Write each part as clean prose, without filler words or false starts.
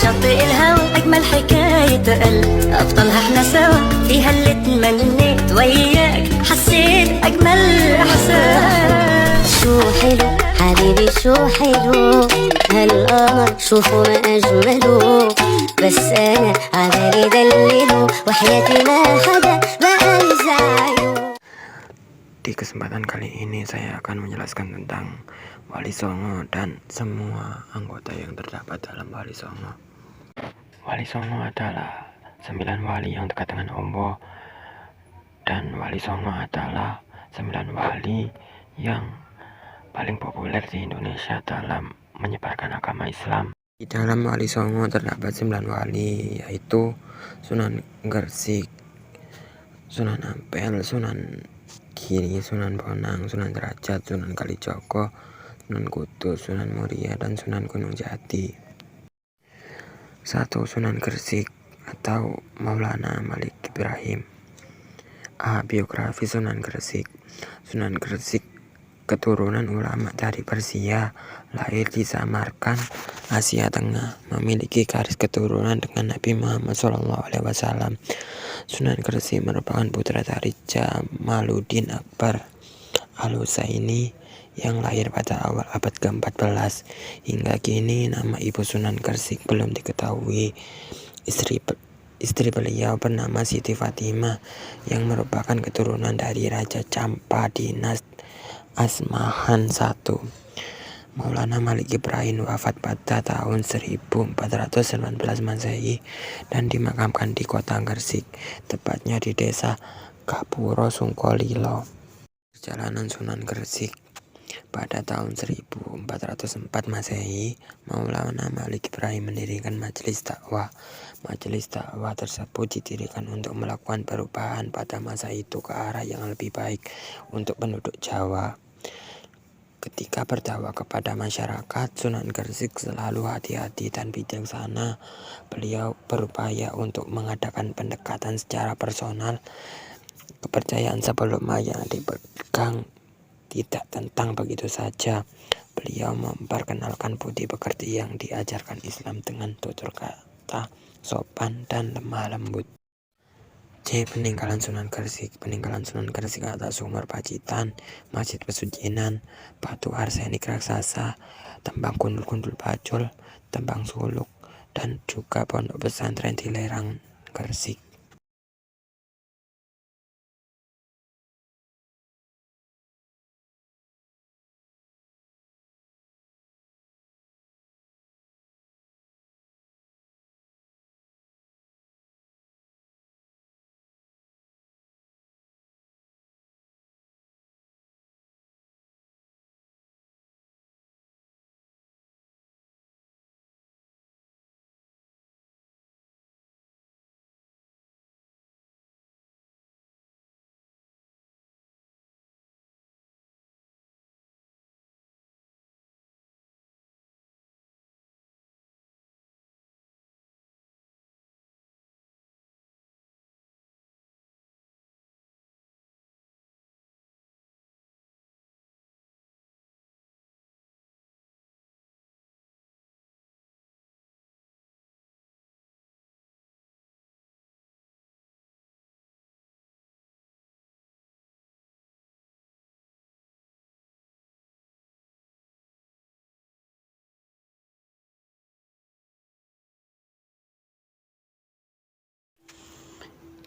شاطئ الهوى أجمل حكاية قلب أبطالها احنا سوا فيها اللي اتمنيت وياك حسيت أجمل إحساس شو حلو حبيبي شو حلو هالقمر شوفوا ما أجمله بس أنا عبالي دلله وحياتي ما حدا بقى يزعله. Di kesempatan kali ini saya akan menjelaskan tentang Wali Songo dan semua anggota yang terdapat dalam Wali Songo. Wali Songo adalah 9 wali yang dekat dengan Allah, dan Wali Songo adalah 9 wali yang paling populer di Indonesia dalam menyebarkan agama Islam. Di dalam Wali Songo terdapat 9 wali, yaitu Sunan Gresik, Sunan Ampel, Sunan Giri, Sunan Bonang, Sunan Derajat, Sunan Kalijogo, Sunan Kudus, Sunan Muria, dan Sunan Gunung Jati. 1. Sunan Gresik atau Maulana Malik Ibrahim. A. Biografi Sunan Gresik. Sunan Gresik keturunan ulama dari Persia, lahir di Samarkand, Asia Tengah, memiliki garis keturunan dengan Nabi Muhammad SAW. Sunan Gresik merupakan putra dari Jamaluddin Akbar Al-Husaini yang lahir pada awal abad ke-14. Hingga kini nama ibu Sunan Gresik belum diketahui. Istri beliau bernama Siti Fatimah yang merupakan keturunan dari Raja Campa Dinas Asmahan I. Maulana Malik Ibrahim wafat pada tahun 1419 Masehi dan dimakamkan di kota Gresik, tepatnya di desa Gapuro Sungkolilo. Perjalanan Sunan Gresik. Pada tahun 1404 Masehi, Maulana Malik Ibrahim mendirikan majelis dakwah. Majelis dakwah tersebut didirikan untuk melakukan perubahan pada masa itu ke arah yang lebih baik untuk penduduk Jawa. Ketika berdakwah kepada masyarakat, Sunan Gresik selalu hati-hati dan bijaksana. Beliau berupaya untuk mengadakan pendekatan secara personal. Kepercayaan sebelumnya yang dipegang tidak tentang begitu saja. Beliau memperkenalkan budi pekerti yang diajarkan Islam dengan tutur kata sopan dan lemah lembut. C. Peninggalan Sunan Gresik. Peninggalan Sunan Gresik adalah Sumur Pacitan, Masjid Pesucinan, Batu Arsenik Raksasa, Tembang Gundul-Gundul Bajul, Tembang Suluk, dan juga pondok pesantren di Lerang Gresik.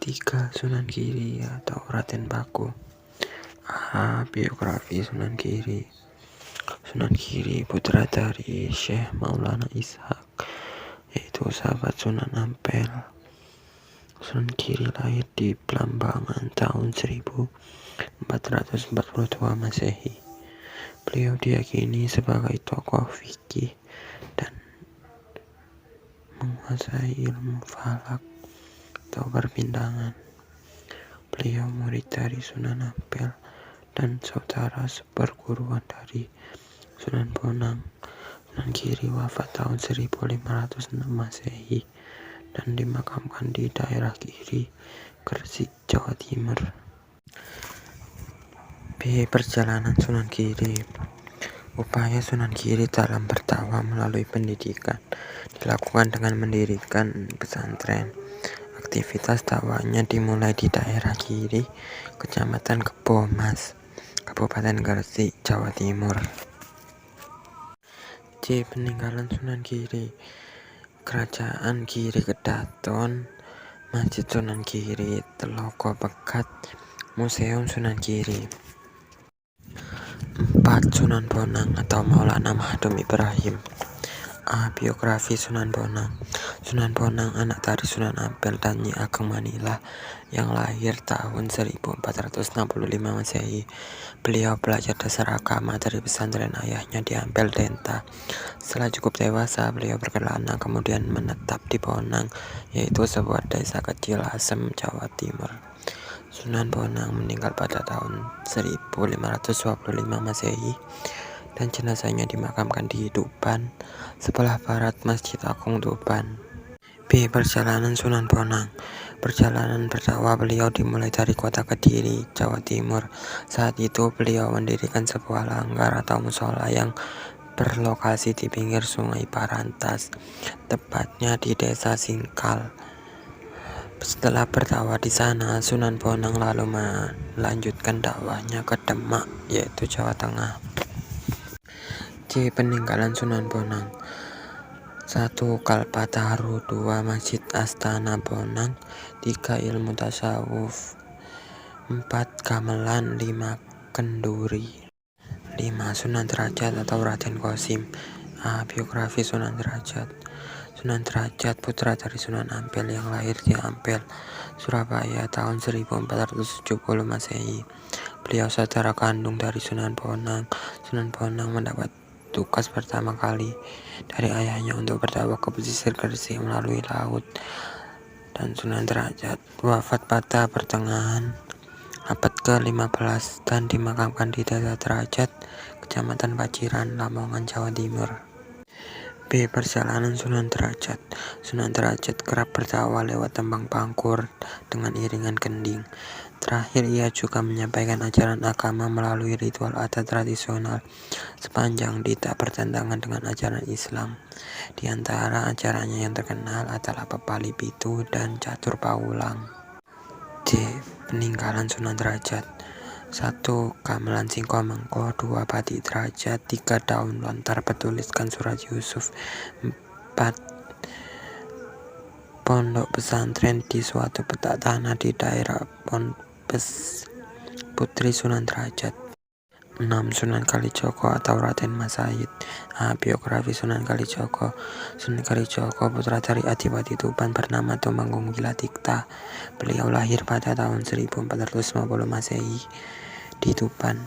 Tiga. Sunan Giri atau Raden Paku. A. Biografi Sunan Giri. Sunan Giri putra dari Syekh Maulana Ishak, yaitu sahabat Sunan Ampel. Sunan Giri lahir di Blambangan tahun 1442 Masehi. Beliau diyakini sebagai tokoh fikih dan menguasai ilmu falak atau perbintangan. Beliau murid dari Sunan Ampel dan saudara seperguruan dari Sunan Bonang. Sunan Giri wafat tahun 1506 Masehi dan dimakamkan di daerah Giri, Gresik, Jawa Timur. B. Perjalanan Sunan Giri. Upaya Sunan Giri dalam berdakwah melalui pendidikan dilakukan dengan mendirikan pesantren. Aktivitas dakwahnya dimulai di daerah Giri, Kecamatan Kebomas, Kabupaten Gresik, Jawa Timur. C. Peninggalan Sunan Giri. Kerajaan Giri Kedaton, Masjid Sunan Giri, Telogo Pegat, Museum Sunan Giri. 4. Sunan Bonang atau Maulana Mahadum Ibrahim. A. Biografi Sunan Bonang. Sunan Bonang anak dari Sunan Ampel dan Nyi Ageng Manila yang lahir tahun 1465 Masehi. Beliau belajar dasar agama dari pesantren ayahnya di Ampel Denta. Setelah cukup dewasa, beliau berkelana kemudian menetap di Bonang, yaitu sebuah desa kecil Asem, Jawa Timur. Sunan Bonang meninggal pada tahun 1525 Masehi dan jenazahnya dimakamkan di Tuban, sebelah barat Masjid Agung Tuban. B. Perjalanan Sunan Bonang. Perjalanan berdakwah beliau dimulai dari kota Kediri, Jawa Timur. Saat itu beliau mendirikan sebuah langgar atau musola yang berlokasi di pinggir Sungai Parantas, tepatnya di Desa Singkal. Setelah berdakwah di sana, Sunan Bonang lalu melanjutkan dakwahnya ke Demak, yaitu Jawa Tengah. C. Peninggalan Sunan Bonang. 1. Kalpataru. 2. Masjid Astana Bonang. 3. Ilmu tasawuf. 4. Gamelan. 5. Kenduri. 5. Sunan Derajat atau Raden Qasim. A. Biografi Sunan Derajat. Sunan Derajat putra dari Sunan Ampel yang lahir di Ampel, Surabaya tahun 1470 Masehi. Beliau saudara kandung dari Sunan Bonang. Sunan Bonang mendapat tugas pertama kali dari ayahnya untuk berdakwah ke pesisir Gresik melalui laut, dan Sunan Derajat wafat pada pertengahan abad ke-15 dan dimakamkan di Desa Derajat, Kecamatan Paciran, Lamongan, Jawa Timur. B. Perjalanan Sunan Derajat. Sunan Derajat kerap berdakwah lewat tembang pangkur dengan iringan kending. Terakhir, ia juga menyampaikan ajaran agama melalui ritual adat tradisional sepanjang tidak bertentangan dengan ajaran Islam. Di antara ajarannya yang terkenal adalah Pepali Pitu dan Catur Paulang. D. Peninggalan Sunan Derajat. 1. Gamelan Singko Mengko. 2. Batik Derajat. 3. Daun lontar bertuliskan surat Yusuf. 4. Pondok pesantren di suatu petak tanah di daerah Ponpes Putri Sunan Derajat. 6. Sunan Kalijogo atau Raden Mas Said. A. Biografi Sunan Kalijogo. Sunan Kalijogo putra dari Adipati Tuban bernama Tumenggung Wilatikta. Beliau lahir pada tahun 1450 Masehi di Tuban.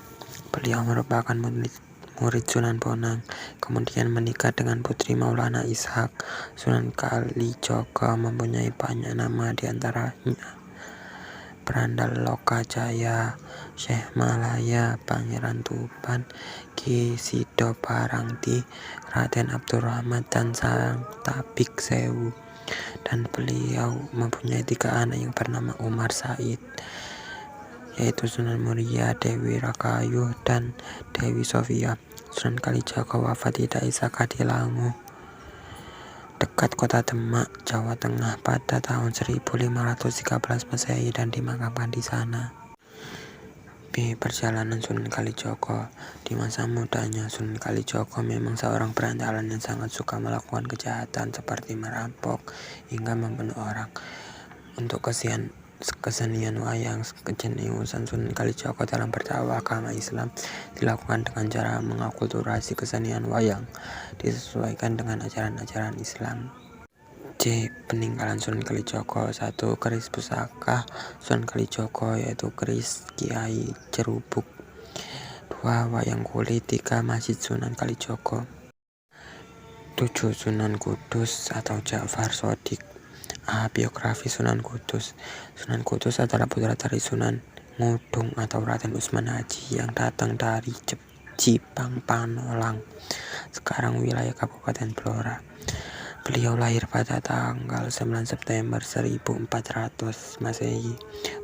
Beliau merupakan murid Sunan Bonang, kemudian menikah dengan putri Maulana Ishak. Sunan Kalijogo mempunyai banyak nama, diantaranya Brandal Lokajaya, Syekh Malaya, Pangeran Tuban, Ki Sido Parangti, Raden Abdurrahman, dan Sang Tabik Sewu. Dan beliau mempunyai 3 anak yang bernama Umar Said, yaitu Sunan Muria, Dewi Rakayu, dan Dewi Sofia. Sunan Kalijogo wafat di Desa Kadilangu, dekat kota Demak, Jawa Tengah pada tahun 1513 Masehi dan dimakamkan di sana. B. Perjalanan Sunan Kalijogo. Di masa mudanya, Sunan Kalijogo memang seorang berandalan yang sangat suka melakukan kejahatan seperti merampok hingga membunuh orang. Untuk kesenian wayang, kejeniusan Sunan Kalijogo dalam berdakwah agama Islam dilakukan dengan cara mengakulturasi kesenian wayang disesuaikan dengan ajaran-ajaran Islam. C. Peninggalan Sunan Kalijogo. 1. Keris pusaka Sunan Kalijogo, yaitu keris Kiai Cerubuk. 2. Wayang kulit. 3. Masjid Sunan Kalijogo. 7. Sunan Kudus atau Ja'far Shodiq. A. Biografi Sunan Kudus. Sunan Kudus adalah putra dari Sunan Ngudung atau Raden Usman Haji yang datang dari Jipang Panolang, sekarang wilayah Kabupaten Blora. Beliau lahir pada tanggal 9 September 1400 Masehi,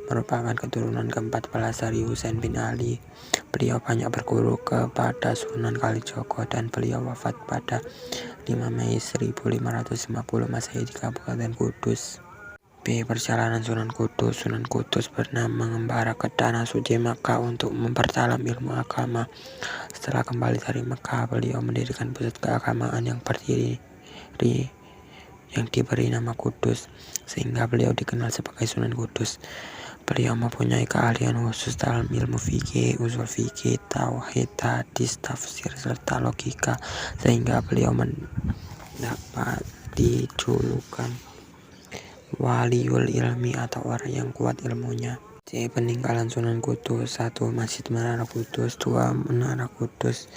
merupakan keturunan ke-14 dari Husain bin Ali. Beliau banyak berguru kepada Sunan Kalijogo dan beliau wafat pada 5 Mei 1550 Masehi di Kabupaten Kudus. B. Perjalanan Sunan Kudus. Sunan Kudus pernah mengembara ke Tanah Suci Mekah untuk memperdalam ilmu agama. Setelah kembali dari Mekah, beliau mendirikan pusat keagamaan yang diberi nama Kudus, sehingga beliau dikenal sebagai Sunan Kudus. Beliau mempunyai keahlian khusus dalam ilmu fikih, usul fikih, tauhid, hadis, tafsir, serta logika, sehingga beliau mendapat dijulukan waliul ilmi atau orang yang kuat ilmunya. C. Peninggalan Sunan Kudus. 1. Masjid Menara Kudus. 2. Menara Kudus.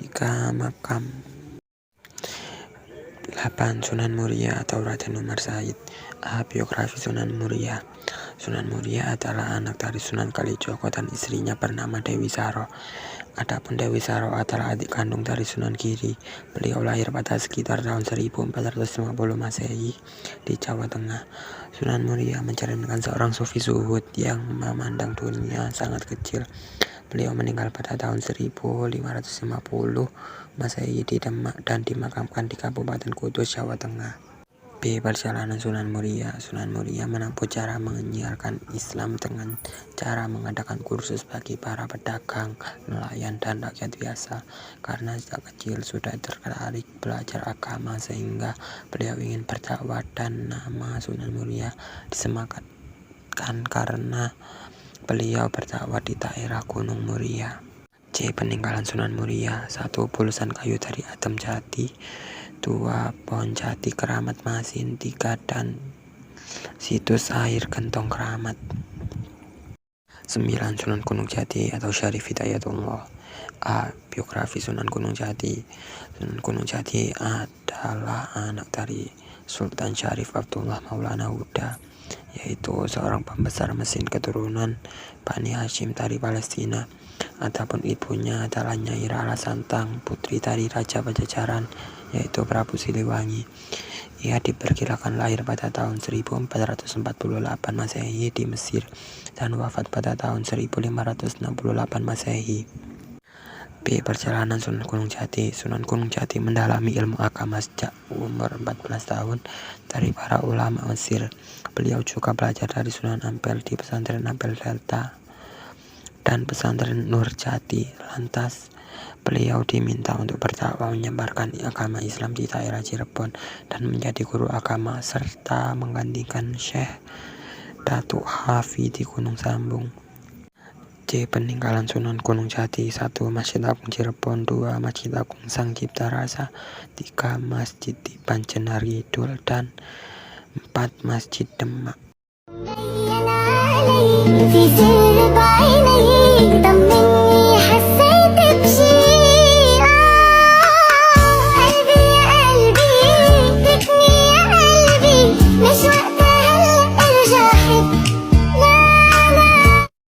3. Makam. 8. Sunan Muria atau Raden Umar Said. A. Biografi Sunan Muria. Sunan Muria adalah anak dari Sunan Kalijogo dan istrinya bernama Dewi Saro. Adapun Dewi Saro adalah adik kandung dari Sunan Giri. Beliau lahir pada sekitar tahun 1450 Masehi di Jawa Tengah. Sunan Muria mencerminkan seorang sufi zuhud yang memandang dunia sangat kecil. Beliau meninggal pada tahun 1550 Masehi di Demak dan dimakamkan di Kabupaten Kudus, Jawa Tengah. B. Perjalanan Sunan Muria. Sunan Muria menempuh cara menyiarkan Islam dengan cara mengadakan kursus bagi para pedagang, nelayan, dan rakyat biasa. Karena sejak kecil sudah tertarik belajar agama sehingga beliau ingin berdakwah, dan nama Sunan Muria disematkan karena beliau berdakwah di daerah Gunung Muria. C. Peninggalan Sunan Muria. 1. Bulusan kayu dari Adem Jati. 2. Pohon jati Keramat Masin. 3. Dan situs air Gentong Keramat. 9. Sunan Gunung Jati atau Syarif Hidayatullah. A. Biografi Sunan Gunung Jati. Sunan Gunung Jati adalah anak dari Sultan Syarif Abdullah Maulana Huda, yaitu seorang pembesar mesin keturunan Bani Hashim dari Palestina. Adapun ibunya adalah Nyai Rara Santang, putri dari Raja Pajajaran, yaitu Prabu Siliwangi. Ia diperkirakan lahir pada tahun 1448 Masehi di Mesir dan wafat pada tahun 1568 Masehi. B. Perjalanan Sunan Gunung Jati. Sunan Gunung Jati mendalami ilmu agama sejak umur 14 tahun dari para ulama Mesir. Beliau juga belajar dari Sunan Ampel di pesantren Ampel Delta dan pesantren Nur Jati. Lantas beliau diminta untuk berdakwah menyebarkan agama Islam di daerah Cirebon dan menjadi guru agama serta menggantikan Syekh Datuk Hafi di Gunung Sambung. C. Peninggalan Sunan Gunung Jati. 1. Masjid Agung Cirebon. 2. Masjid Agung Sang Cipta Rasa. 3. Masjid di Banjenar Kidul. Dan 4. Masjid Demak.